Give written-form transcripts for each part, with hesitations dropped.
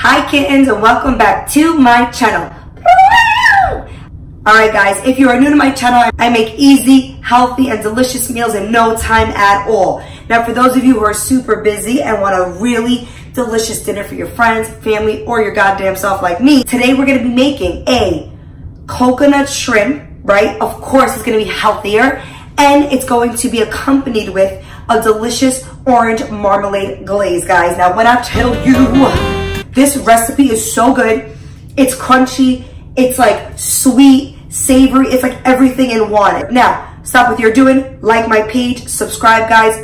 Hi kittens, and welcome back to my channel. Alright guys, if you are new to my channel, I make easy, healthy, and delicious meals in no time at all. Now for those of you who are super busy and want a really delicious dinner for your friends, family, or your goddamn self like me, today we're going to be making a coconut shrimp, right? Of course it's going to be healthier, and it's going to be accompanied with a delicious orange marmalade glaze, guys. Now when I tell you, this recipe is so good, it's crunchy, it's like sweet, savory, it's like everything in one. Now, stop what you're doing, like my page, subscribe guys,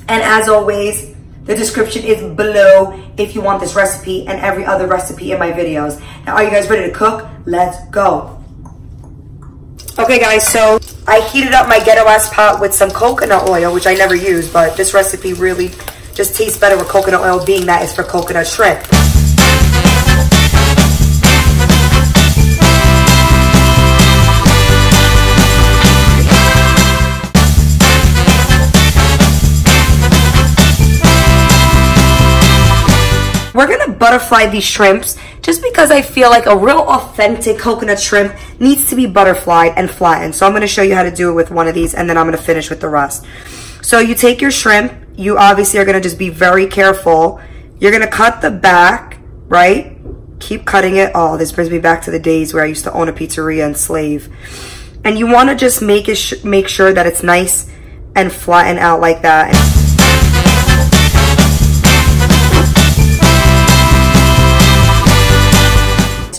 and as always, the description is below if you want this recipe and every other recipe in my videos. Now, are you guys ready to cook? Let's go. Okay guys, so I heated up my ghetto-ass pot with some coconut oil, which I never use, but this recipe really just tastes better with coconut oil, being that it's for coconut shrimp. We're gonna butterfly these shrimps just because I feel like a real authentic coconut shrimp needs to be butterflied and flattened. So I'm gonna show you how to do it with one of these, and then I'm gonna finish with the rest. So you take your shrimp, you obviously are gonna just be very careful. You're gonna cut the back, right? Keep cutting it. Oh, this brings me back to the days where I used to own a pizzeria and slave. And you wanna just make sure that it's nice and flattened out like that.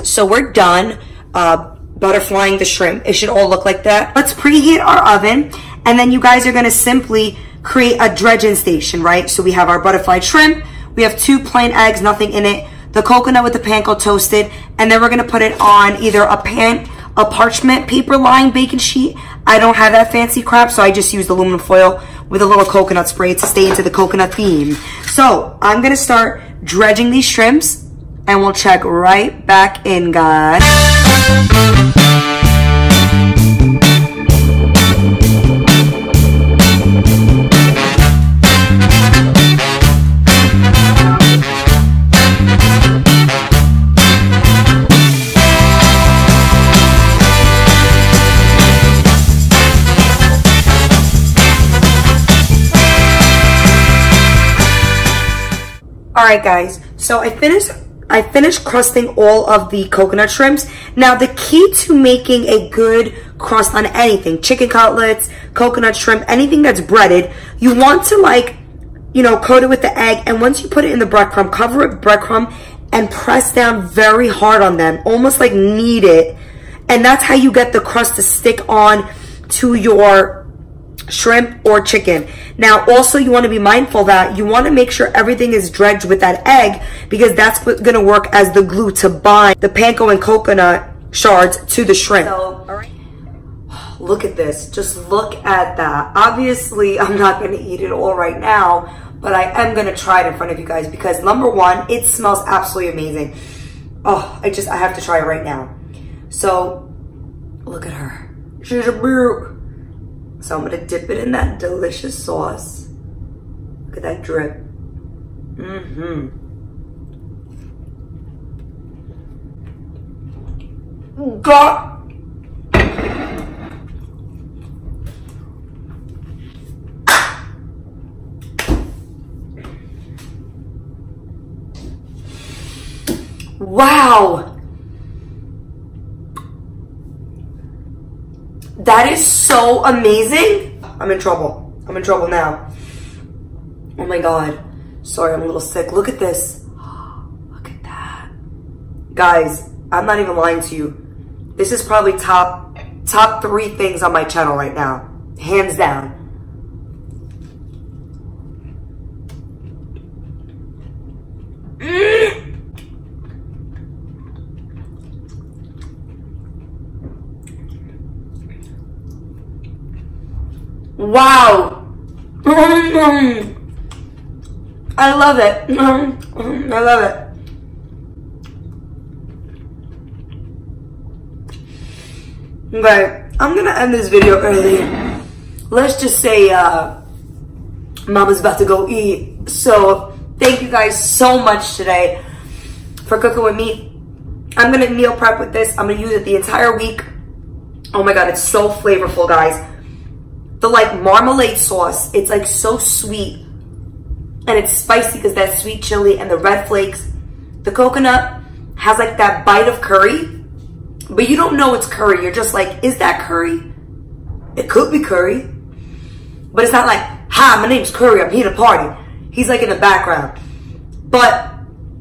So we're done butterflying the shrimp. It should all look like that. Let's preheat our oven, and then you guys are gonna simply create a dredging station, right? So we have our butterflied shrimp, we have 2 plain eggs, nothing in it, the coconut with the panko toasted, and then we're gonna put it on either a parchment paper lined baking sheet. I don't have that fancy crap, so I just used aluminum foil with a little coconut spray to stay into the coconut theme. So I'm gonna start dredging these shrimps, and we'll check right back in, guys. All right, guys, so I finished crusting all of the coconut shrimps. Now, the key to making a good crust on anything, chicken cutlets, coconut shrimp, anything that's breaded, you want to, like, you know, coat it with the egg, and once you put it in the breadcrumb, cover it with breadcrumb and press down very hard on them, almost like knead it. And that's how you get the crust to stick on to your shrimp or chicken. Now also you want to be mindful that you want to make sure everything is dredged with that egg, because that's what's going to work as the glue to bind the panko and coconut shards to the shrimp. So, all right. Look at this, just look at that. Obviously I'm not going to eat it all right now, but I am going to try it in front of you guys because number one, it smells absolutely amazing. Oh, I have to try it right now. So look at her, she's a beaut. So I'm gonna dip it in that delicious sauce. Look at that drip. God. Wow. That is so amazing. I'm in trouble. I'm in trouble now. Oh my God. Sorry, I'm a little sick. Look at this. Look at that. Guys, I'm not even lying to you. This is probably top 3 things on my channel right now. Hands down. Wow. I love it. I love it. Okay, I'm gonna end this video early. Let's just say Mama's about to go eat. So thank you guys so much today for cooking with me. I'm gonna meal prep with this. I'm gonna use it the entire week. Oh my God, it's so flavorful, guys. The like marmalade sauce, it's like so sweet and it's spicy because that sweet chili and the red flakes. The coconut has like that bite of curry, but you don't know it's curry. You're just like, is that curry? It could be curry, but it's not like, hi, my name's Curry, I'm here to party. He's like in the background. But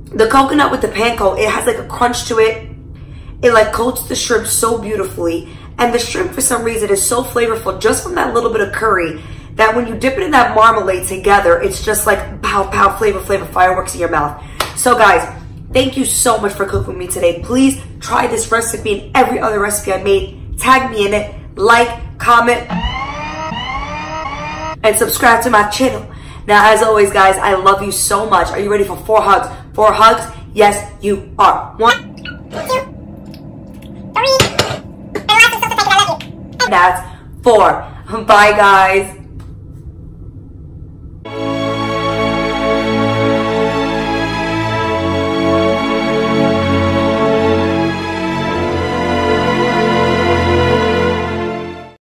the coconut with the panko, it has like a crunch to it. It like coats the shrimp so beautifully. And the shrimp, for some reason, is so flavorful just from that little bit of curry that when you dip it in that marmalade together, it's just like pow, pow, flavor, fireworks in your mouth. So guys, thank you so much for cooking with me today. Please try this recipe and every other recipe I made. Tag me in it, like, comment, and subscribe to my channel. Now, as always, guys, I love you so much. Are you ready for 4 hugs? 4 hugs? Yes, you are. 1, 2, 3. That's 4. Bye, guys.